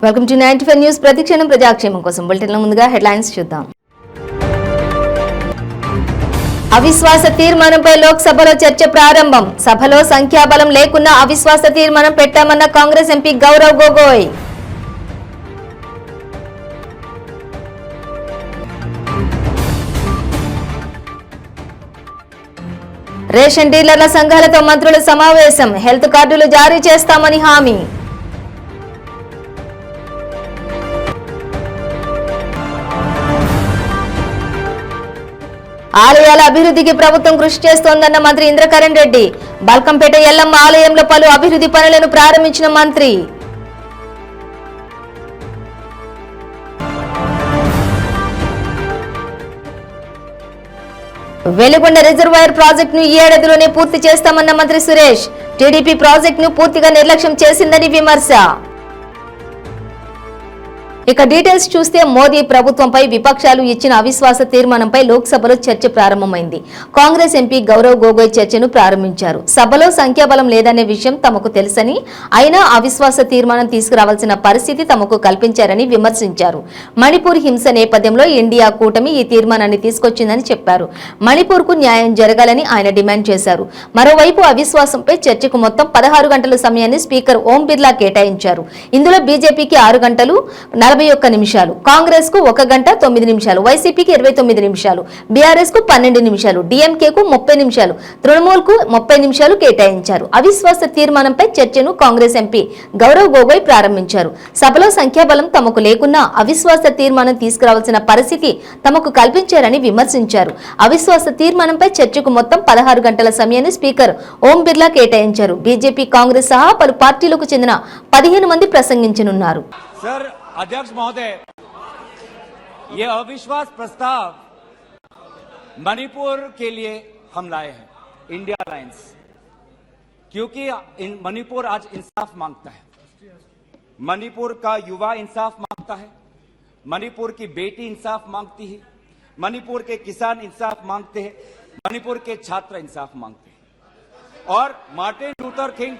Welcome to 95 news. ప్రతిక్షణం ప్రజాక్షేమం కోసం బులెటిన్ల ముందుగా హెడ్లైన్స్ చూద్దాం. అవిశ్వాస తీర్మానంపై లోక్సభలో చర్చ ప్రారంభం. సభలో సంఖ్యాబలం లేకున్నా అవిశ్వాస తీర్మానం పెట్టామన్న కాంగ్రెస్ ఎంపీ గౌరవ్ గొగోయ్. రేషన్ డీలర్ల సంఘాలతో మంత్రుల సమావేశం. హెల్త్ కార్డులు జారీ చేస్తామని హామీ. ఆలయాల అభివృద్ధికి ప్రభుత్వం కృషి చేస్తోందన్న మంత్రి ఇంద్రకరణ్ రెడ్డి. బల్కంపేట ఎల్లమ్మ ఆలయంలో పలు అభివృద్ధి పనులను ప్రారంభించిన మంత్రి. వెలిగొండ రిజర్వాయర్ ప్రాజెక్టును ఈ ఏడాదిలోనే పూర్తి చేస్తామన్న మంత్రి సురేష్. టీడీపీ ప్రాజెక్టును పూర్తిగా నిర్లక్ష్యం చేసిందని విమర్శ. ఇక డీటెయిల్స్ చూస్తే మోదీ ప్రభుత్వంపై విపక్షాలు ఇచ్చిన అవిశ్వాస తీర్మానంపై లోక్సభలో చర్చ ప్రారంభమైంది. కాంగ్రెస్ ఎంపీ గౌరవ్ గొగోయ్ చర్చను ప్రారంభించారు. సభలో సంఖ్యాబలం లేదనే విషయం తమకు తెలుసని, అయినా అవిశ్వాస తీర్మానం తీసుకురావాల్సిన పరిస్థితి తమకు కల్పించారని విమర్శించారు. మణిపూర్ హింస నేపథ్యంలో ఇండియా కూటమి ఈ తీర్మానాన్ని తీసుకొచ్చిందని చెప్పారు. మణిపూర్కు న్యాయం జరగాలని ఆయన డిమాండ్ చేశారు. మరోవైపు అవిశ్వాసంపై చర్చకు మొత్తం 16 గంటల సమయాన్ని స్పీకర్ ఓం బిర్లా కేటాయించారు. ఇందులో బీజేపీకి 6 గంటలు 41 నిమిషాలు, కాంగ్రెస్ కు 1 గంట 9 నిమిషాలు, వైసీపీకి 29 నిమిషాలు, బీఆర్ఎస్ కు 12 నిమిషాలు, డీఎంకే కు 30 నిమిషాలు, తృణమూల్ కు 30 నిమిషాలు కేటాయించారు. అవిశ్వాస తీర్మానంపై చర్చను కాంగ్రెస్ ఎంపీ గౌరవ్ గొగోయ్ ప్రారంభించారు. సభలో సంఖ్యాబలం తమకు లేకున్నా అవిశ్వాస తీర్మానం తీసుకురావాల్సిన పరిస్థితి తమకు కల్పించారని విమర్శించారు. అవిశ్వాస తీర్మానంపై చర్చకు మొత్తం 16 గంటల సమయాన్ని స్పీకర్ ఓం బిర్లా కేటాయించారు. బీజేపీ, కాంగ్రెస్ సహా పలు పార్టీలకు చెందిన 15 మంది ప్రసంగించనున్నారు. अध्यक्ष महोदय, ये अविश्वास प्रस्ताव मणिपुर के लिए हम लाए हैं, इंडिया अलायंस, क्योंकि मणिपुर आज इंसाफ मांगता है। मणिपुर का युवा इंसाफ मांगता है, मणिपुर की बेटी इंसाफ मांगती है, मणिपुर के किसान इंसाफ मांगते हैं, मणिपुर के छात्र इंसाफ मांगते हैं। और मार्टिन लूथर किंग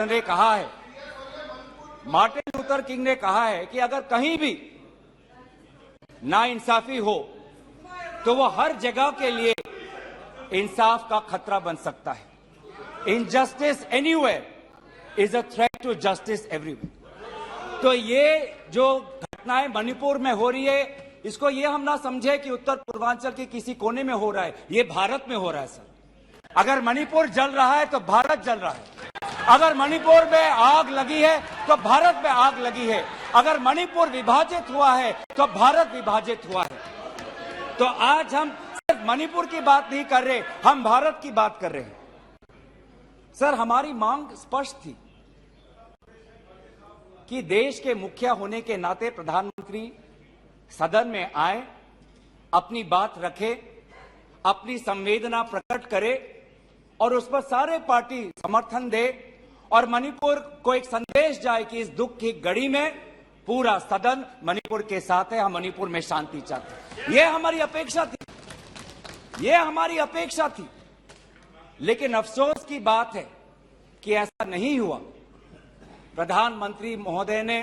ने कहा है, मार्टिन लूथर किंग ने कहा है कि अगर कहीं भी नाइंसाफी हो तो वो हर जगह के लिए इंसाफ का खतरा बन सकता है। Injustice anywhere is a threat to justice everywhere. तो ये जो घटनाएं मणिपुर में हो रही है, इसको ये हम ना समझे कि उत्तर पूर्वांचल के किसी कोने में हो रहा है, ये भारत में हो रहा है सर। अगर मणिपुर जल रहा है तो भारत जल रहा है। अगर मणिपुर में आग लगी है तो भारत में आग लगी है। अगर मणिपुर विभाजित हुआ है तो भारत विभाजित हुआ है। तो आज हम सिर्फ मणिपुर की बात नहीं कर रहे, हम भारत की बात कर रहे हैं। सर, हमारी मांग स्पष्ट थी कि देश के मुखिया होने के नाते प्रधानमंत्री सदन में आए, अपनी बात रखे, अपनी संवेदना प्रकट करे और उस पर सारे पार्टी समर्थन दे और मणिपुर को एक संदेश जाए कि इस दुख की घड़ी में पूरा सदन मणिपुर के साथ है, हम मणिपुर में शांति चाहते हैं। ये हमारी अपेक्षा थी, ये हमारी अपेक्षा थी। लेकिन अफसोस की बात है कि ऐसा नहीं हुआ। प्रधानमंत्री महोदय ने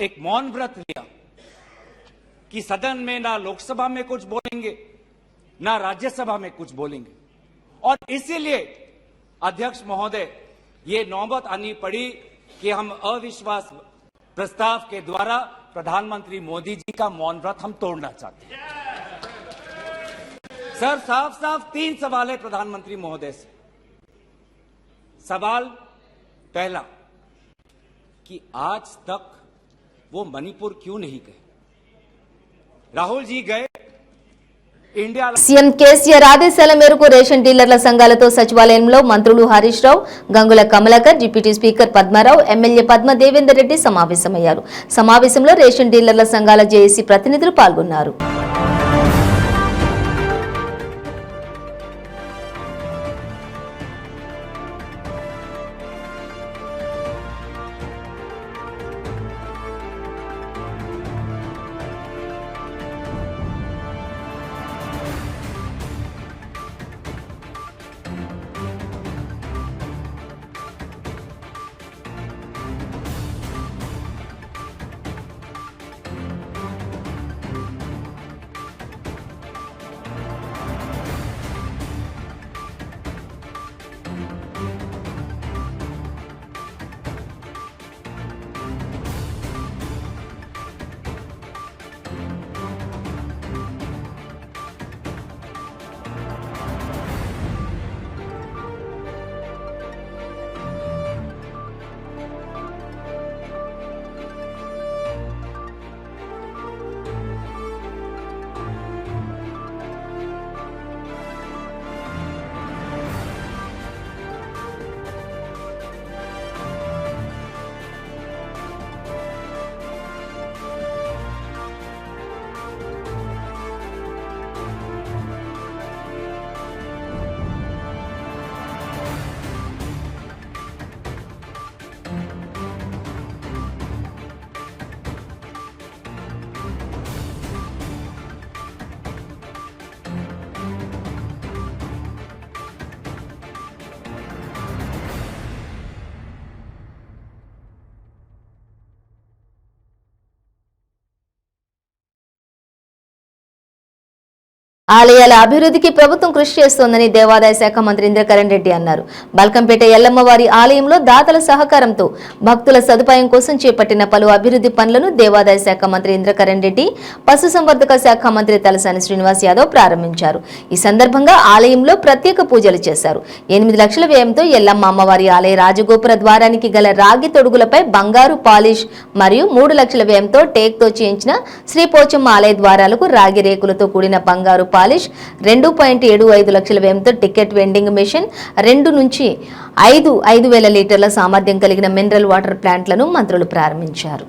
एक मौन व्रत लिया कि सदन में ना लोकसभा में कुछ बोलेंगे ना राज्यसभा में कुछ बोलेंगे। और इसीलिए अध्यक्ष महोदय, ये नौबत आनी पड़ी कि हम अविश्वास प्रस्ताव के द्वारा प्रधानमंत्री मोदी जी का मौन व्रत हम तोड़ना चाहते हैं। सर, साफ साफ 3 सवाल है प्रधानमंत्री महोदय से। सवाल पहला कि आज तक वो मणिपुर क्यों नहीं गए? राहुल जी गए, సీఎం కేసీఆర్ ఆదేశాల మేరకు రేషన్ డీలర్ల సంఘాలతో సచివాలయంలో మంత్రులు Harish Rao, Gangula Kamalakar, deputy speaker Padmarao, MLA Padma Devender Reddy సమావేశమయ్యారు. సమావేశంలో రేషన్ డీలర్ల సంఘాల జేఏసీ ప్రతినిధులు పాల్గొన్నారు. ఆలయాల అభివృద్ధికి ప్రభుత్వం కృషి చేస్తోందని దేవాదాయ శాఖ మంత్రి ఇంద్రకరణ్ రెడ్డి అన్నారు. బల్కంపేట ఎల్లమ్మవారి ఆలయంలో దాతల సహకారంతో భక్తుల సదుపాయం కోసం చేపట్టిన పలు అభివృద్ధి పనులను దేవాదాయ శాఖ మంత్రి ఇంద్రకరణ్ రెడ్డి, పశుసంవర్ధక శాఖ మంత్రి తలసాని శ్రీనివాస్ యాదవ్ ప్రారంభించారు. ఈ సందర్భంగా ఆలయంలో ప్రత్యేక పూజలు చేశారు. 8 లక్షల వ్యయంతో ఎల్లమ్మ అమ్మవారి ఆలయ రాజగోపుర ద్వారానికి గల రాగి తొడుగులపై బంగారు పాలిష్ మరియు 3 లక్షల వ్యయంతో టేక్తో చేయించిన శ్రీ పోచమ్మ ఆలయ ద్వారాలకు రాగి రేకులతో కూడిన బంగారు పాలిష్, 2.75 లక్షల వ్యయంతో టికెట్ వెండింగ్ మెషిన్, 2 నుంచి 5,000 లీటర్ల సామర్థ్యం కలిగిన మినరల్ వాటర్ ప్లాంట్లను మంత్రులు ప్రారంభించారు.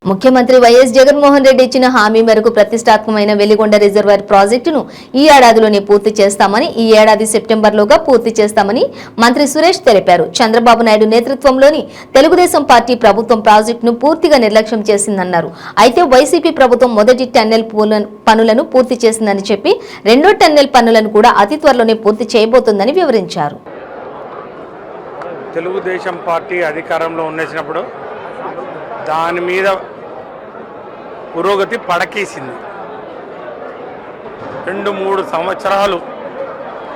ముఖ్యమంత్రి వైఎస్ జగన్మోహన్ రెడ్డి ఇచ్చిన హామీ మేరకు ప్రతిష్టాత్మకమైన వెలిగొండ రిజర్వాయర్ ప్రాజెక్టును ఈ ఏడాదిలోనే పూర్తి చేస్తామని, ఈ ఏడాది సెప్టెంబర్లోగా పూర్తి చేస్తామని మంత్రి సురేష్ తెలిపారు. చంద్రబాబు నాయుడు నేతృత్వంలోని తెలుగుదేశం పార్టీ ప్రభుత్వం ప్రాజెక్టును పూర్తిగా నిర్లక్ష్యం చేసిందన్నారు. అయితే వైసీపీ ప్రభుత్వం మొదటి టన్నెల్ పనులను పూర్తి చేసిందని చెప్పి రెండో టన్నెల్ పనులను కూడా అతి త్వరలోనే పూర్తి చేయబోతోందని వివరించారు. తెలుగుదేశం పార్టీ అధికారంలో ఉన్నప్పుడు దాని మీద పురోగతి పడకేసింది. 2-3 సంవత్సరాలు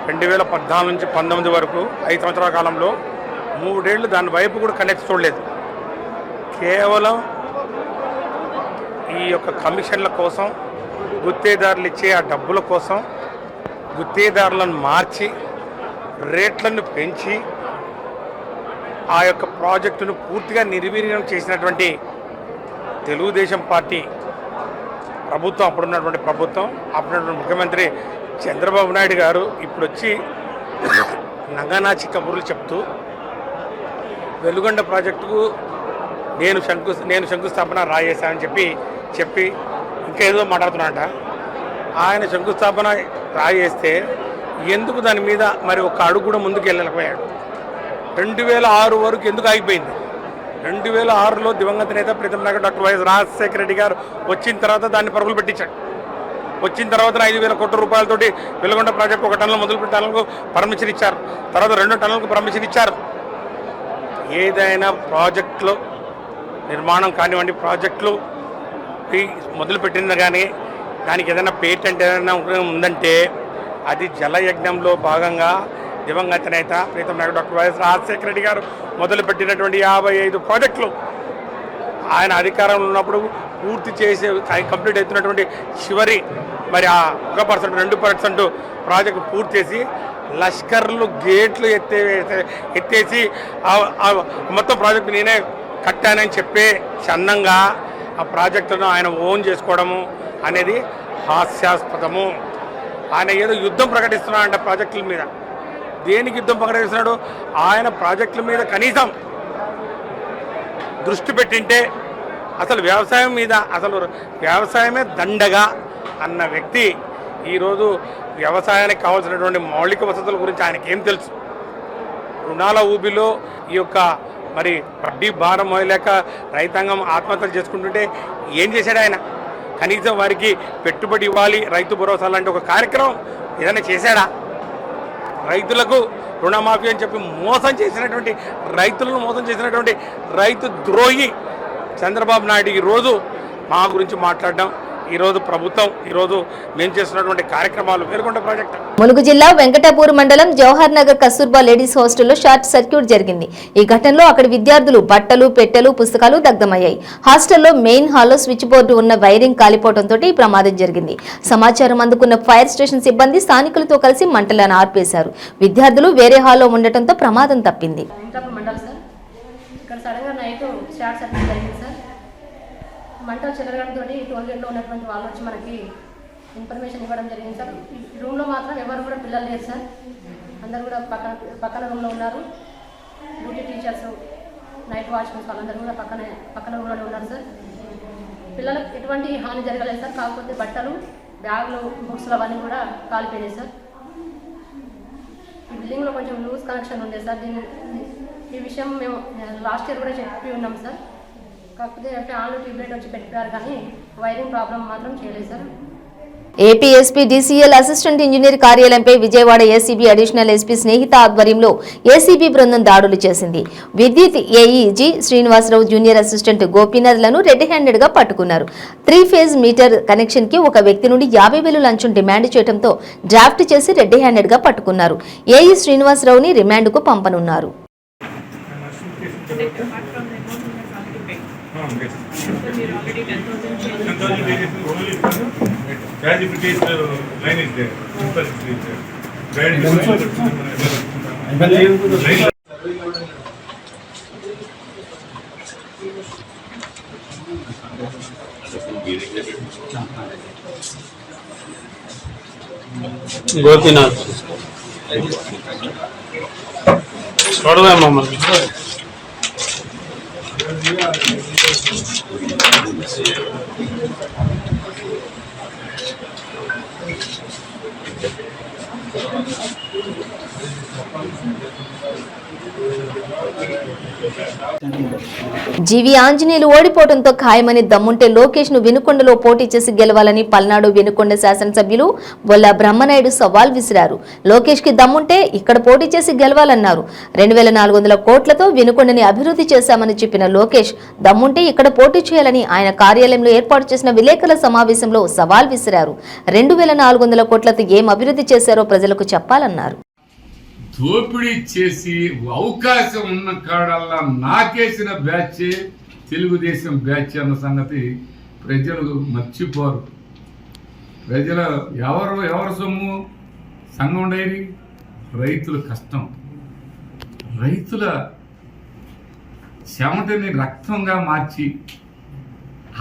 2014 నుంచి 19 వరకు 5 సంవత్సరాల కాలంలో 3 ఏళ్ళు దాని వైపు కూడా కనెక్ట్ చూడలేదు. కేవలం ఈ యొక్క కమిషన్ల కోసం, గుత్తేదారులు ఇచ్చే ఆ డబ్బుల కోసం గుత్తేదారులను మార్చి రేట్లను పెంచి ఆ యొక్క ప్రాజెక్టును పూర్తిగా నిర్వీర్యం చేసినటువంటి తెలుగుదేశం పార్టీ ప్రభుత్వం, అప్పుడున్నటువంటి ప్రభుత్వం, అప్పుడున్నటువంటి ముఖ్యమంత్రి చంద్రబాబు నాయుడు గారు ఇప్పుడు వచ్చి నంగనాచి కబుర్లు చెప్తూ వెలుగొండ ప్రాజెక్టుకు నేను శంకుస్థాపన రాయేశానని చెప్పి ఇంకా ఏదో మాట్లాడుతున్నాట. ఆయన శంకుస్థాపన రాయేస్తే ఎందుకు దాని మీద మరి ఒక అడుగు కూడా ముందుకు వెళ్ళలేకపోయాడు? 2006 వరకు ఎందుకు ఆగిపోయింది? 2006లో దివంగత నేత ప్రీతం నాయకుడు డాక్టర్ వైఎస్ రాజశేఖర రెడ్డి గారు వచ్చిన తర్వాత దాన్ని పరుగులు పెట్టించాడు. వచ్చిన తర్వాత 5,000 కోట్ల రూపాయలతోటి వెలుగొండ ప్రాజెక్టు 1 టన్నుల మొదలు టన్నులకు పర్మిషన్ ఇచ్చారు. తర్వాత 2 టన్నులకు పర్మిషన్ ఇచ్చారు. ఏదైనా ప్రాజెక్టులో నిర్మాణం కానివ్వండి, ప్రాజెక్టులు మొదలుపెట్టింది కానీ దానికి ఏదైనా పేటెంట్ ఏదైనా ఉందంటే అది జలయజ్ఞంలో భాగంగా దివంగత నేత ప్రీతం నాయకుడు డాక్టర్ వైఎస్ రాజశేఖర రెడ్డి గారు మొదలుపెట్టినటువంటి 55 ప్రాజెక్టులు ఆయన అధికారంలో ఉన్నప్పుడు పూర్తి చేసి కంప్లీట్ అవుతున్నటువంటి చివరి మరి ఆ 1%, 2% ప్రాజెక్టు పూర్తి చేసి లష్కర్లు గేట్లు ఎత్తేసి మొత్తం ప్రాజెక్టు నేనే కట్టానని చెప్పే చందంగా ఆ ప్రాజెక్టును ఆయన ఓన్ చేసుకోవడము అనేది హాస్యాస్పదము. ఆయన ఏదో యుద్ధం ప్రకటిస్తున్నాడంట ప్రాజెక్టుల మీద. దేనికి యుద్ధం ప్రకటిస్తున్నాడు? ఆయన ప్రాజెక్టుల మీద కనీసం దృష్టి పెట్టింటే అసలు వ్యవసాయం మీద అసలు వ్యవసాయమే దండగా అన్న వ్యక్తి ఈరోజు వ్యవసాయానికి కావాల్సినటువంటి మౌలిక వసతుల గురించి ఆయనకి ఏం తెలుసు? రుణాల ఊబిలో ఈ యొక్క మరి వడ్డీ భారం మోయలేక రైతాంగం ఆత్మహత్యలు చేసుకుంటుంటే ఏం చేశాడు ఆయన? కనీసం వారికి పెట్టుబడి ఇవ్వాలి, రైతు భరోసా లాంటి ఒక కార్యక్రమం ఏదైనా చేశాడా? రైతులకు రుణమాఫీ అని చెప్పి మోసం చేసినటువంటి రైతులను మోసం చేసినటువంటి రైతు ద్రోహి చంద్రబాబు నాయుడు ఈరోజు మా గురించి మాట్లాడడం, ఈరోజు ప్రభుత్వం ఈరోజు మేము చేస్తున్నటువంటి కార్యక్రమాలు వేరుకొండ ప్రాజెక్టు. ములుగు జిల్లా వెంకటాపూర్ మండలం జవహర్ నగర్ కస్తూర్బా లేడీస్ హాస్టల్లో షార్ట్ సర్క్యూట్ జరిగింది. ఈ ఘటనలో అక్కడి విద్యార్థులు బట్టలు, పెట్టెలు, పుస్తకాలు దగ్ధమయ్యాయి. హాస్టల్లో మెయిన్ హాల్లో స్విచ్ బోర్డు ఉన్న వైరింగ్ కాలిపోవడంతో ఈ ప్రమాదం జరిగింది. సమాచారం అందుకున్న ఫైర్ స్టేషన్ సిబ్బంది స్థానికులతో కలిసి మంటలను ఆర్పేశారు. విద్యార్థులు వేరే హాల్లో ఉండటంతో ప్రమాదం తప్పింది. మంటలు చెలరగడంతో టోల్గేట్లో ఉన్నటువంటి వాళ్ళు వచ్చి మనకి ఇన్ఫర్మేషన్ ఇవ్వడం జరిగింది సార్. ఈ రూమ్లో మాత్రం ఎవరు కూడా పిల్లలు లేరు సార్. అందరూ కూడా పక్కన రూమ్లో ఉన్నారు. డ్యూటీ టీచర్స్, నైట్ వాచ్మెన్స్ వాళ్ళందరూ కూడా పక్కన రూమ్లోనే ఉన్నారు సార్. పిల్లలకు ఎటువంటి హాని జరగలేదు సార్. కాకపోతే బట్టలు, బ్యాగులు, బుక్స్లు అవన్నీ కూడా కాలిపోయినాయి సార్. ఈ బిల్డింగ్లో కొంచెం లూజ్ కనెక్షన్ ఉంది సార్. ఈ విషయం మేము లాస్ట్ ఇయర్ కూడా చెప్పి ఉన్నాం సార్. కాకపోతే ఫ్యాన్లు ట్యూబ్లైట్ వచ్చి పెట్టారు కానీ వైరింగ్ ప్రాబ్లం మాత్రం చేయలేదు sir. AP SP DCL assistant engineer కార్యాలయంపై Vijayawada ACB additional SP Snehitha ఆధ్వర్యంలో ఏసీబీ బృందం దాడులు చేసింది. విద్యుత్ ఏఈజీ శ్రీనివాసరావు, జూనియర్ అసిస్టెంట్ గోపీనాథ్లను రెడ్ హ్యాండెడ్ గా పట్టుకున్నారు. 3 ఫేజ్ మీటర్ కనెక్షన్ కి ఒక వ్యక్తి నుండి 50,000 లంచం డిమాండ్ చేయడంతో డ్రాఫ్ట్ చేసి రెడ్ హ్యాండెడ్ గా పట్టుకున్నారు. ఏఈ శ్రీనివాసరావుని రిమాండ్ కు పంపనున్నారు. As if it is line is there, simple is there. Guide is Gopinath. Chodva mama. జీవి ఆంజనేయులు ఓడిపోవడంతో ఖాయమని దమ్ముంటే లోకేష్ ను వినుకొండలో పోటీ చేసి గెలవాలని పల్నాడు వినుకొండ శాసనసభ్యులు బొల్లా బ్రహ్మనాయుడు సవాల్ విసిరారు. లోకేష్ కి దమ్ముంటే ఇక్కడ పోటీ చేసి గెలవాలన్నారు. 2400 కోట్లతో వినుకొండని అభివృద్ధి చేశామని చెప్పిన లోకేష్ దమ్ముంటే ఇక్కడ పోటీ చేయాలని ఆయన కార్యాలయంలో ఏర్పాటు చేసిన విలేకరుల సమావేశంలో సవాల్ విసిరారు. 2400 కోట్లతో ఏం అభివృద్ధి చేశారో ప్రజలకు చెప్పాలన్నారు. దోపిడీ చేసి అవకాశం ఉన్న కాడల్లా నాకేసిన బ్యాచ్ తెలుగుదేశం బ్యాచ్ అన్న సంగతి ప్రజలు మర్చిపోరు. ప్రజలు ఎవరు సొమ్ము? సంఘం డైరీ, రైతుల కష్టం, రైతుల చెమటని రక్తంగా మార్చి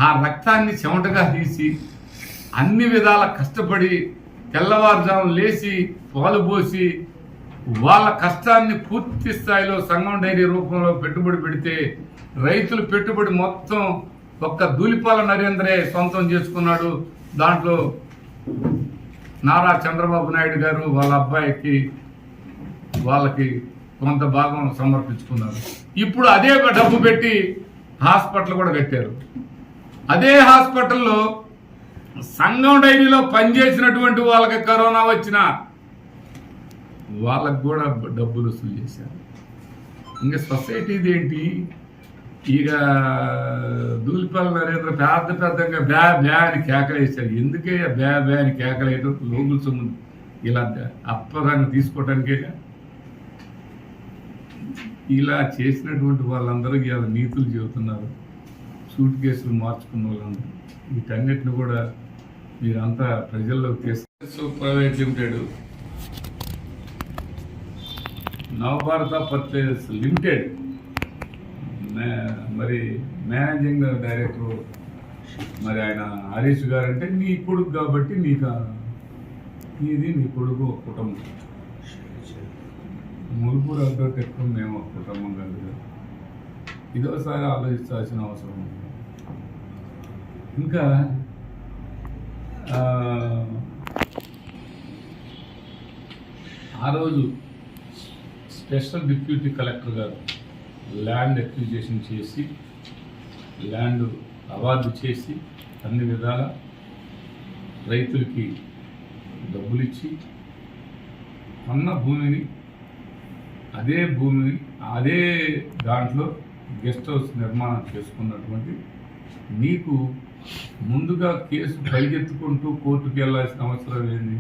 ఆ రక్తాన్ని చెమటగా తీసి అన్ని విధాల కష్టపడి తెల్లవారుజాము లేచి పాలు పోసి వాళ్ళ కష్టాన్ని పూర్తి స్థాయిలో సంఘం డైరీ రూపంలో పెట్టుబడి పెడితే రైతులు పెట్టుబడి మొత్తం ఒక్క ధూళిపాల నరేంద్రే సొంతం చేసుకున్నాడు. దాంట్లో నారా చంద్రబాబు నాయుడు గారు వాళ్ళ అబ్బాయికి వాళ్ళకి కొంత భాగం సమర్పించుకున్నారు. ఇప్పుడు అదే డబ్బు పెట్టి హాస్పిటల్ కూడా కట్టారు. అదే హాస్పిటల్లో సంఘం డైరీలో పనిచేసినటువంటి వాళ్ళకి కరోనా వచ్చినా వాళ్ళకు కూడా డబ్బులు వసూలు చేశారు. ఇంకా సొసైటీది ఏంటి? ఇక ధూళిపాల నరేంద్ర పెద్దగా బ్యా బ్యా అని కేకలేశారు. ఎందుకే బ్యా బ్యా అని కేకలేయడం? లోగుల సొమ్ము ఇలా అప్పదాన్ని తీసుకోవటానికే. ఇలా చేసినటువంటి వాళ్ళందరూ ఇలా నీతులు చెబుతున్నారు. సూట్ కేసులు మార్చుకున్న వాళ్ళందరూ వీటన్నిటిని కూడా మీరంతా ప్రజల్లోకి తీసుకు. Private limited, Navabharat purchase limited మరి మేనేజింగ్ డైరెక్టర్ మరి ఆయన హరీష్ గారు అంటే నీ కొడుకు కాబట్టి నీది నీ కొడుకు ఒక కుటుంబం. ములుపూరు అడ్వకేట్ మేము ఒక కుటుంబం కాదు. ఇదోసారి ఆలోచించాల్సిన అవసరం ఉంది. ఇంకా ఆ రోజు స్పెషల్ డిప్యూటీ కలెక్టర్ గారు ల్యాండ్ అక్విజిషన్ చేసి ల్యాండ్ అవార్డు చేసి అన్ని విధాల రైతులకి డబ్బులు ఇచ్చి కొన్న భూమిని అదే దాంట్లో గెస్ట్ హౌస్ నిర్మాణం చేసుకున్నటువంటి నీకు ముందుగా కేసు పరిగెత్తుకుంటూ కోర్టుకు వెళ్ళాల్సిన అవసరం ఏంది?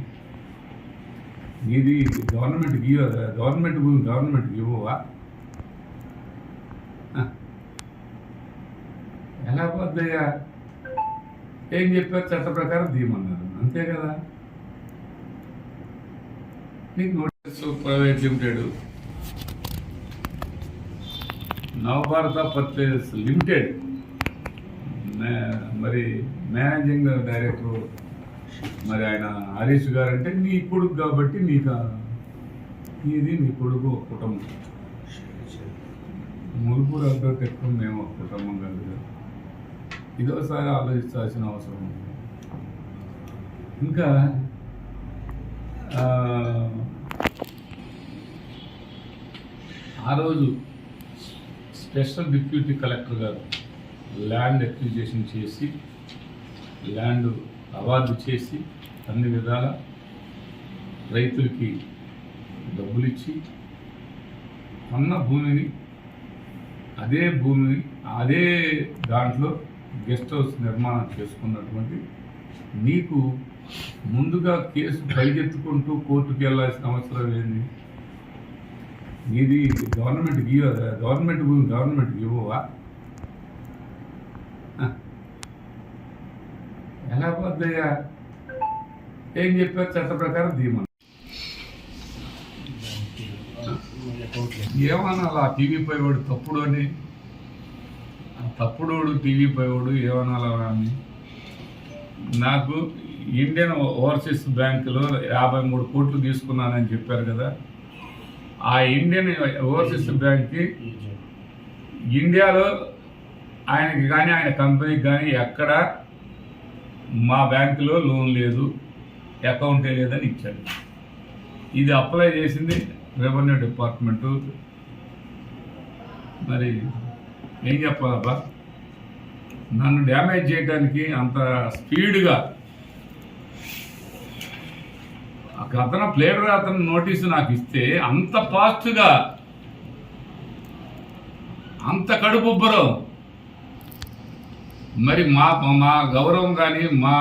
ఇది గవర్నమెంట్ భూమి గవర్నమెంట్కి ఇవ్వవా? ఎలా పోద్దయ్యా? ఏం చెప్పారు? చట్ట ప్రకారం తీయమన్నారు, అంతే కదా. నీకు notice private limited, Navabharat purchase limited మరి మేనేజింగ్ డైరెక్టర్ మరి ఆయన హరీష్ గారు అంటే నీ కొడుకు కాబట్టి నీది నీ కొడుకు కుటుంబం. ములుపూరు అడ్డోకి ఎక్కువ మేము ఒక కుటుంబం కాదు కదా. ఇదోసారి ఆలోచించాల్సిన అవసరం ఉంది. ఇంకా ఆ రోజు స్పెషల్ డిప్యూటీ కలెక్టర్ గారు ల్యాండ్ అక్విజిషన్ చేసి ల్యాండ్ అవార్డు చేసి అన్ని విధాల రైతులకి డబ్బులు ఇచ్చి కొన్న భూమిని అదే దాంట్లో గెస్ట్ హౌస్ నిర్మాణం చేసుకున్నటువంటి నీకు ముందుగా కేసు పరిగెత్తుకుంటూ కోర్టుకు వెళ్ళాల్సిన అవసరం ఏంది? ఇది గవర్నమెంట్ భూమి గవర్నమెంట్కి ఇవ్వవా? ఎలా పోద్దయ్యా? ఏం చెప్పారు? చట్ట ప్రకారం తీయమని ఏమనాలా? టీవీ పైవాడు తప్పుడు అని, తప్పుడోడు టీవీ పైవాడు ఏమనాలా అని. నాకు ఇండియన్ ఓవర్సీస్ బ్యాంకులో 53 కోట్లు తీసుకున్నానని చెప్పారు కదా. ఆ ఇండియన్ ఓవర్సీస్ బ్యాంక్కి ఇండియాలో ఆయనకి కానీ ఆయన కంపెనీకి కానీ ఎక్కడ మా బ్యాంకులో లోన్ లేదు, అకౌంటే లేదని ఇచ్చాడు. ఇది అప్లై చేసింది రెవెన్యూ డిపార్ట్మెంటు. మరి ఏం చెప్పాలబ్బా? నన్ను డ్యామేజ్ చేయడానికి అంత స్పీడ్గా అతను ప్లేడర్ అతను నోటీసు నాకు ఇస్తే అంత ఫాస్ట్గా, అంత కడుపుబ్బరం, మరి మా గౌరవం కానీ మా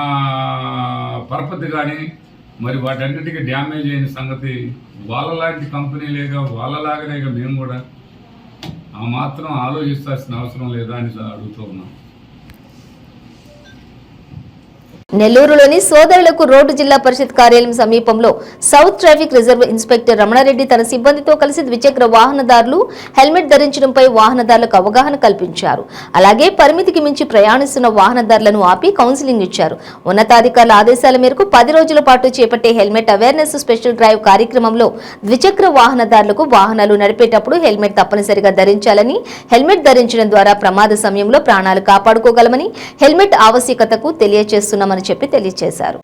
పరపతి కానీ మరి వాటన్నిటికీ డ్యామేజ్ అయిన సంగతి వాళ్ళలాంటి కంపెనీలేగా వాళ్ళలాగానేగా మేము కూడా ఆ మాత్రం ఆలోచించాల్సిన అవసరం లేదా అని అడుగుతూ ఉన్నాం. నెల్లూరులోని సోదరులకు రోడ్డు జిల్లా పరిషత్ కార్యాలయం సమీపంలో south traffic reserve inspector Ramana Reddy తన సిబ్బందితో కలిసి ద్విచక్ర వాహనదారులు హెల్మెట్ ధరించడంపై వాహనదారులకు అవగాహన కల్పించారు. అలాగే పరిమితికి మించి ప్రయాణిస్తున్న వాహనదారులను ఆపి కౌన్సిలింగ్ ఇచ్చారు. ఉన్నతాధికారుల ఆదేశాల మేరకు 10 రోజుల పాటు చేపట్టే హెల్మెట్ అవేర్నెస్ స్పెషల్ డ్రైవ్ కార్యక్రమంలో ద్విచక్ర వాహనదారులకు వాహనాలు నడిపేటప్పుడు హెల్మెట్ తప్పనిసరిగా ధరించాలని, హెల్మెట్ ధరించడం ద్వారా ప్రమాద సమయంలో ప్రాణాలు కాపాడుకోగలమని, హెల్మెట్ ఆవశ్యకతకు తెలియజేస్తున్నామని చెప్పి తెలియజేశారు.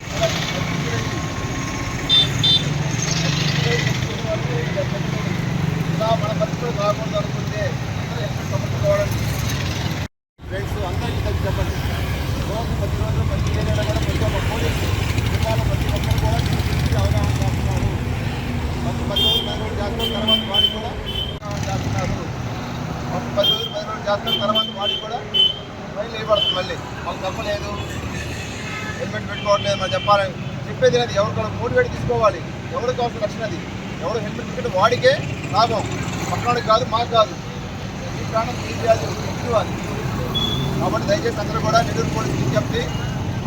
తర్వాత వాడికి కూడా మళ్ళీ వేయబడుతుంది. మళ్ళీ మాకు తప్పలేదు, హెల్మెట్ పెట్టుకోవట్లేదు మనం చెప్పేది లేదు. ఎవరు కూడా మోటివేట్ తీసుకోవాలి. ఎవరికి కావాల్సిన రక్షణ అది. ఎవరు హెల్మెట్ పెట్టుకుంటే వాడికే లాభం, పక్కనోడికి కాదు, మాకు కాదు. ఈ ప్రాణం తీసుకోవాలి. కాబట్టి దయచేసి అందరూ కూడా నెల్లూరు పోలీసులు చెప్పి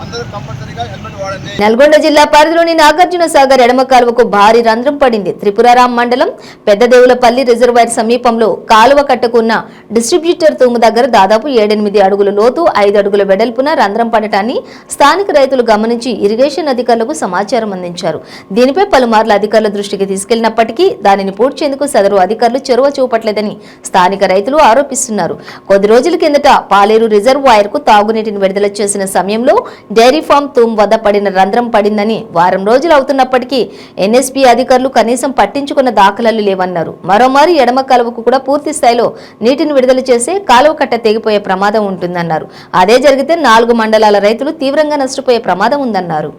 అందరూ కంపల్సరీగా హెల్మెట్ వాడండి. నల్గొండ జిల్లా పరిధిలోని నాగార్జున సాగర్ ఎడమ కాలువకు భారీ రంధ్రం పడింది. త్రిపురారాం మండలం పెద్దదేవులపల్లి రిజర్వాయర్ సమీపంలో కాలువ కట్టుకున్న డిస్ట్రిబ్యూటర్ తూము దగ్గర దాదాపు 7-8 అడుగుల లోతు 5 అడుగుల వెడల్పున రంధ్రం పడటాన్ని స్థానిక రైతులు గమనించి ఇరిగేషన్ అధికారులకు సమాచారం అందించారు. దీనిపై పలుమార్లు అధికారుల దృష్టికి తీసుకెళ్లినప్పటికీ దానిని పూడ్చేందుకు సదరు అధికారులు చొరవ చూపట్లేదని స్థానిక రైతులు ఆరోపిస్తున్నారు. కొద్ది రోజుల కిందట పాలేరు రిజర్వాయర్ కు తాగునీటిని విడుదల చేసిన సమయంలో డైరీ ఫామ్ తూమ్ వద్ద పడిన రంధ్రం పడిందని వారం రోజులు అవుతున్నప్పటికీ ఎన్ఎస్పీ అధికారులు కనీసం పట్టించుకున్న దాఖలాలు లేవన్నారు. మరోమారు ఎడమ కాలువకు కూడా పూర్తి స్థాయిలో నీటిని విడుదల చేస్తే కాలువ కట్ట తెగిపోయే ప్రమాదం ఉంటుందన్నారు. అదే జరిగితే 4 మండలాల రైతులు తీవ్రంగా నష్టపోయే ప్రమాదం ఉందన్నారు.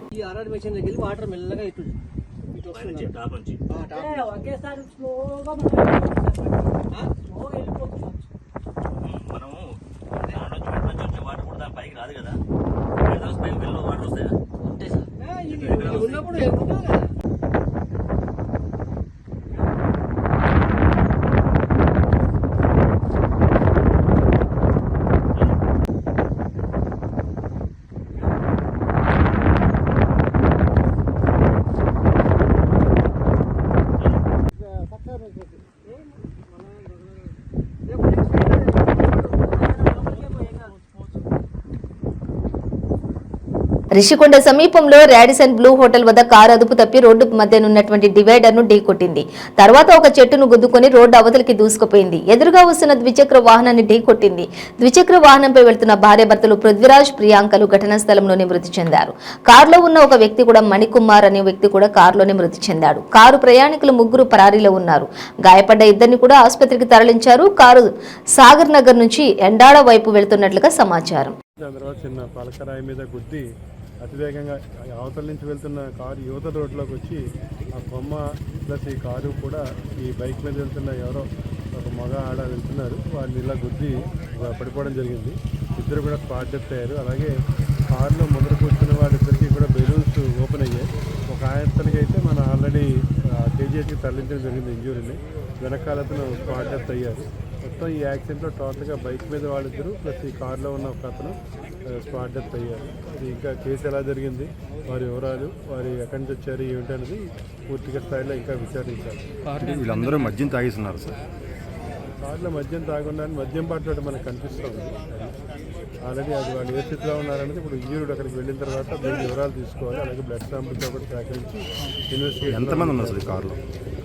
పైకి రాదు కదా, పైకి వెళ్ళి వాటర్ వస్తాయా? ఉన్నప్పుడు రిషికొండ సమీపంలో రాడిసన్ బ్లూ హోటల్ వద్ద కారు అదుపు తప్పి రోడ్డు మధ్యనున్నటువంటి డివైడర్ ను ఢీకొట్టింది. తర్వాత ఒక చెట్టును గుద్దుకొని రోడ్డు అవతలికి దూసుకుపోయింది. ఎదురుగా వస్తున్న ద్విచక్ర వాహనాన్ని ఢీకొట్టింది. ద్విచక్ర వాహనంపై వెళ్తున్న భార్యాభర్తలు పృథ్వీరాజ్, ప్రియాంకలు ఘటనా స్థలంలోనే మృతి చెందారు. కారులో ఉన్న ఒక వ్యక్తి కూడా మణికుమార్ అనే వ్యక్తి కూడా కారులోనే మృతి చెందాడు. కారు ప్రయాణికులు 3 పరారీలో ఉన్నారు. గాయపడ్డ 2ని కూడా ఆసుపత్రికి తరలించారు. కారు సాగర్ నగర్ నుంచి ఎండాడ వైపు వెళ్తున్నట్లుగా సమాచారం. చిన్న పలకరాయి మీద గుద్ది అతివేగంగా అవతల నుంచి వెళ్తున్న కారు యువతల రోడ్లోకి వచ్చి ఆ బొమ్మ ప్లస్ ఈ కారు కూడా ఈ బైక్ మీద వెళ్తున్న ఎవరో ఒక మగ ఆడ వెళ్తున్నారు, వాళ్ళని ఇలా గుద్ది పడిపోవడం జరిగింది. ఇద్దరు కూడా స్పాట్ డెత్ అయ్యారు. అలాగే కారులో ముందర కూర్చున్న వాళ్ళిద్దరికీ కూడా బెలూన్స్ ఓపెన్ అయ్యాయి. ఒక ఆయనకి అయితే మనం ఆల్రెడీ కేజీహెచ్కి తరలించడం జరిగింది ఇంజూరీని. వెనకాలతను స్పాట్ డెత్ అయ్యారు. మొత్తం ఈ యాక్సిడెంట్లో టోటల్గా బైక్ మీద వాళ్ళిద్దరు ప్లస్ ఈ కారులో ఉన్న ఒక అతను స్పాట్ డెత్ అయ్యారు. అది ఇంకా కేసు ఎలా జరిగింది, వారి వివరాలు, వారి ఎక్కడి నుంచి వచ్చారు ఏమిటనేది పూర్తిగా స్థాయిలో ఇంకా విచారించాలి. వీళ్ళందరూ మద్యం తాగిస్తున్నారు సార్. కార్లో మద్యం తాగకుండా మద్యం పాటు మనకు కనిపిస్తుంది. ఆల్రెడీ అది వాళ్ళు ఏ స్థితిలో ఉన్నారనేది ఇప్పుడు ఇంజూర్డ్ అక్కడికి వెళ్ళిన తర్వాత దీని వివరాలు తీసుకోవాలి. అలాగే బ్లడ్ శాంపుల్తో కూడా సేకరించి ఇన్వెస్టిగేషన్. ఎంతమంది ఉన్నారు సార్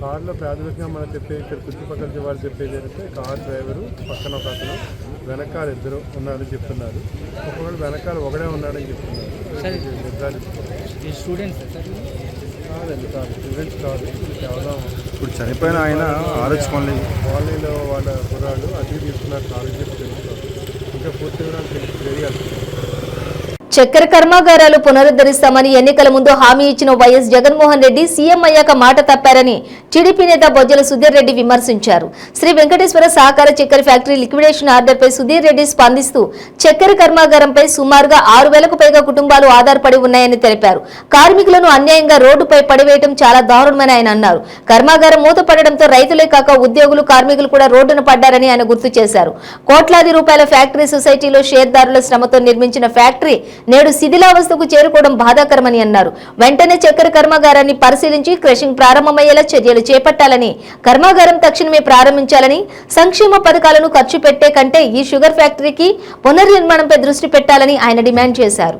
కారులో ప్రాథమికంగా మనం చెప్పేది ఇక్కడ చుట్టుపక్కల వాళ్ళు చెప్పేది ఏంటంటే కార్ డ్రైవరు, పక్కన ఒక అతను, వెనకాల 2 ఉన్నారని చెప్తున్నారు. ఒకవేళ వెనకాల ఒకడే ఉన్నాడని చెప్తున్నారు. నిర్ధారిస్తున్నారు. స్టూడెంట్స్ కాదండి, కాదు స్టూడెంట్స్ కాదు, కేవలం ఇప్పుడు చనిపోయిన ఆయన ఆర్ఎస్ కాలనీలో వాళ్ళ కుర్రాళ్ళు అతిథి తీసుకున్నారు కాలేజీ తెలుసుకోవాలి. ఇంకా పూర్తి వివరాలు తెలియాలి. చక్కెర కర్మాగారాలు పునరుద్ధరిస్తామని ఎన్నికల ముందు హామీ ఇచ్చిన వైఎస్ జగన్మోహన్ రెడ్డి సీఎం అయ్యాక మాట తప్పారని టీడీపీ నేత బొజ్జల సుధీర్ రెడ్డి విమర్శించారు. శ్రీ వెంకటేశ్వర సహకార చక్కెర ఫ్యాక్టరీ లిక్విడేషన్ ఆర్డర్పై సుధీర్ రెడ్డి స్పందిస్తూ చక్కెర కర్మాగారంపై సుమారుగా 6,000కు పైగా కుటుంబాలు ఆధారపడి ఉన్నాయని తెలిపారు. కార్మికులను అన్యాయంగా రోడ్డుపై పడివేయడం చాలా దారుణమని ఆయన అన్నారు. కర్మాగారం మూతపడడంతో రైతులే కాక ఉద్యోగులు, కార్మికులు కూడా రోడ్డున పడ్డారని ఆయన గుర్తు చేశారు. కోట్లాది రూపాయల ఫ్యాక్టరీ సొసైటీలో షేర్దారుల శ్రమతో నిర్మించిన ఫ్యాక్టరీ నేడు శిథిలావస్థకు చేరుకోవడం బాధాకరమని అన్నారు. వెంటనే చక్కెర కర్మాగారాన్ని పరిశీలించి క్రషింగ్ ప్రారంభమయ్యేలా చర్యలు చేపట్టాలని, కర్మాగారం తక్షణమే ప్రారంభించాలని, సంక్షేమ పథకాలను ఖర్చు పెట్టే కంటే ఈ షుగర్ ఫ్యాక్టరీకి పునర్నిర్మాణంపై దృష్టి పెట్టాలని ఆయన డిమాండ్ చేశారు.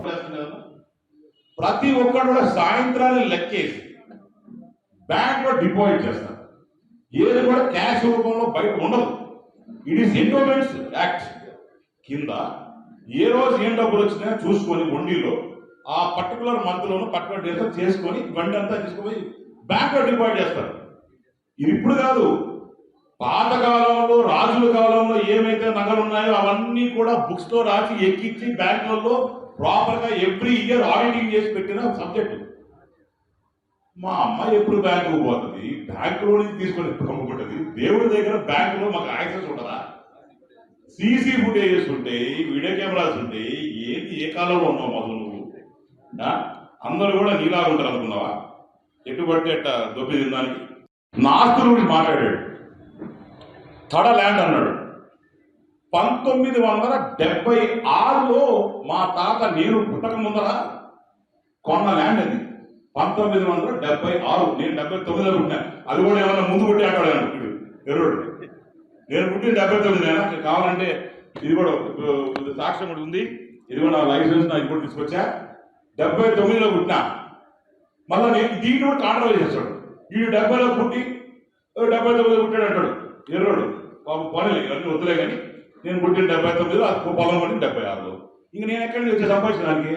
ప్రతి ఒక్కరు కూడా సాయంత్రాన్ని లెక్కేసి బ్యాంక్ లో డిపాజిట్ చేస్తారు. ఏది కూడా క్యాష్ రూపంలో బయట ఉండదు. ఇట్ ఈస్ ఎండోమెంట్స్ యాక్ట్ కింద ఏ రోజు ఏం డబ్బులు వచ్చినా చూసుకొని వండీలో ఆ పర్టికులర్ మంత్లోనూ పర్టికులర్ డేస్లో చేసుకొని బండి అంతా తీసుకుపోయి బ్యాంక్లో డిపాజిట్ చేస్తారు. ఇది ఇప్పుడు కాదు, పాతకాలంలో రాజుల కాలంలో ఏమైతే నగలు ఉన్నాయో అవన్నీ కూడా బుక్స్ లో రాసి ఎక్కించి బ్యాంకులలో ప్రాపర్ గా ఎవ్రీ ఇయర్ ఆడిటింగ్ చేసి పెట్టిన సబ్జెక్టు. మా అమ్మాయి ఎప్పుడు బ్యాంకుకు పోతుంది, బ్యాంకులో నుంచి తీసుకొని ఎప్పుడు అమ్ముకుంటుంది. దేవుడి దగ్గర బ్యాంకులో మాకు యాక్సెస్ ఉంటుందా? సీసీ ఫుటేజెస్ ఉంటాయి, వీడియో కెమెరాస్ ఉంటాయి. ఏంటి ఏ కాలంలో ఉన్నావు మొదలు నువ్వు? అందరూ కూడా నీలాగా ఉంటారు అనుకున్నావా? ఎటువంటి అట్ట దొబ్బి తినడానికి నాస్తుల గురించి మాట్లాడాడు. తడ ల్యాండ్ అన్నాడు. 1976లో మా తాత నేను పుట్టక ముందర కొన్న ల్యాండ్ అది. 1976, నేను 79లో పుట్టినా. అది కూడా ఏమన్నా ముందు పుట్టి ఆడాడు ఎర్రోడు. నేను పుట్టిన 79 కావాలంటే ఇది కూడా సాక్ష్యం కూడా ఉంది. ఇది కూడా నా లైసెన్స్ ఇది కూడా తీసుకొచ్చా. 79లో పుట్టినా. మళ్ళీ నేను దీన్ని కూడా కాంట్రవర్సీ చేస్తాడు. వీడు 70లో పుట్టి 79లో పుట్టాడు అంటాడు ఎర్రోడు. బాబు పనులు ఇవన్నీ వద్దులే కానీ నేను పుట్టిన 79లో అది పొలం పడి 76లో. ఇంక నేను ఎక్కడి నుంచి వచ్చే సంపాదించడానికి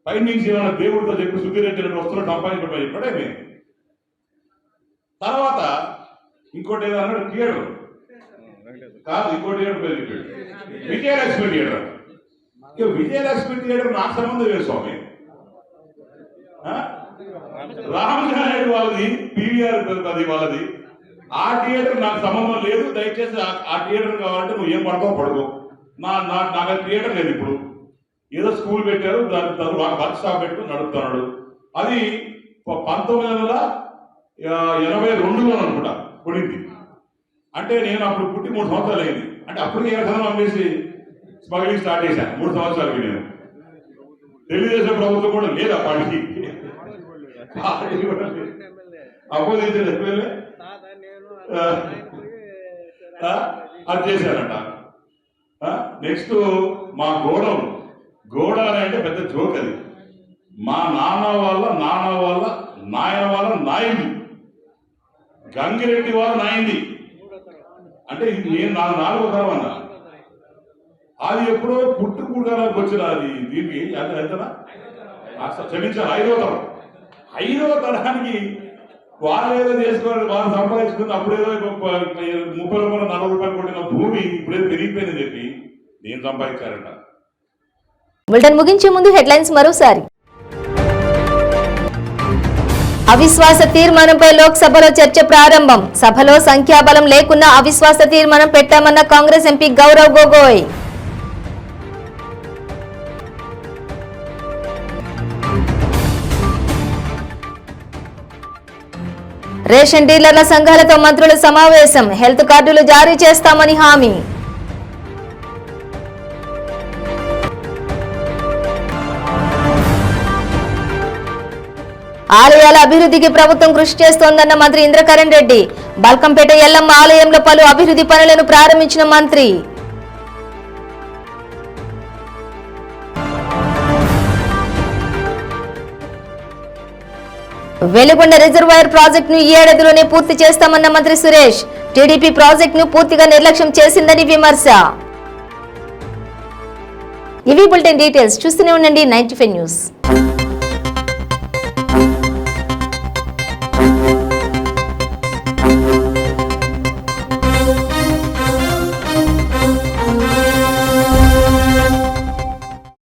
పై నుంచి ఏమైనా దేవుడితో చెప్పి సుధీరెడ్డి రెడ్డి వస్తున్న సంపాదించడం ఇప్పుడేమి. తర్వాత ఇంకోటి ఏదో అన్నాడు థియేటర్ కాదు, ఇంకోటి థియేటర్ పేరు చెప్పాడు, విజయలక్ష్మి థియేటర్. ఇక విజయలక్ష్మి థియేటర్ నాకు సంబంధం లేదు స్వామి. రామనాయుడు వాళ్ళది, పీవీఆర్ అది వాళ్ళది. ఆ థియేటర్ నాకు సంబంధం లేదు. దయచేసి ఆ థియేటర్ కావాలంటే నువ్వు ఏం పడతావు పడుకో. నాకు ఆ థియేటర్ లేదు. ఇప్పుడు ఏదో స్కూల్ పెట్టారు, దాని వర్క్ షాప్ పెట్టుకుని నడుపుతున్నాడు. అది 1982లో అనుకుంటా పుడింది. అంటే నేను అప్పుడు పుట్టి 3 సంవత్సరాలు అయింది. అంటే అప్పటికే ఏడాది అమ్మేసి స్మగ్లింగ్ స్టార్ట్ చేశాను 3 సంవత్సరాలకి. నేను తెలుగుదేశం ప్రభుత్వం కూడా లేదు ఆ పార్టీకి, అపోజిషన్ ఎమ్మెల్యే అది చేశారంట. నెక్స్ట్ మా గోడ అంటే పెద్ద జోక్. అది మా నాన్న వాళ్ళ నాయన వాళ్ళ నాయింది, గంగిరెడ్డి వాళ్ళ నాయింది. అంటే నేను 4వ తరం అన్న. అది ఎప్పుడో పుట్టుకూడడానికి వచ్చిన అది దీనికి ఎంతనా క్షమించాలి 5వ తరం. 5వ తరానికి వాళ్ళు ఏదో చేసుకోవాలి, వాళ్ళు సంపాదించుకుంది. అప్పుడేదో 30 రూపాయలు 40 రూపాయలు కొట్టిన భూమి ఇప్పుడేదో పెరిగిపోయిందని చెప్పి నేను సంపాదించారంట. బులెటిన్ ముగించే ముందు హెడ్లైన్స్ మరోసారి. అవిశ్వాస తీర్మానంపై లోక్సభలో చర్చ ప్రారంభం. సభలో సంఖ్యాబలం లేకున్నా అవిశ్వాస తీర్మానం పెట్టామన్న కాంగ్రెస్ ఎంపీ గౌరవ్ గొగోయ్. రేషన్ డీలర్ల సంఘాలతో మంత్రుల సమావేశం. హెల్త్ కార్డులు జారీ చేస్తామని హామీ. ఆలయాల అభివృద్ధికి ప్రభుత్వం కృషి చేస్తోందన్న మంత్రి ఇంద్రకరణ్ రెడ్డి. బల్కంపేట ఎల్లమ్మ ఆలయంలో పలు అభివృద్ధి పనులను ప్రారంభించిన మంత్రి. వెలుగొండ రిజర్వాయర్ ప్రాజెక్టును ఈ ఏడాదిలోనే పూర్తి చేస్తామన్న మంత్రి సురేష్. టీడీపీ ప్రాజెక్టును పూర్తిగా నిర్లక్ష్యం చేసిందని విమర్శ. ఇవి బులెటిన్ డీటెయిల్స్. చూస్తూనే ఉండండి 95 న్యూస్.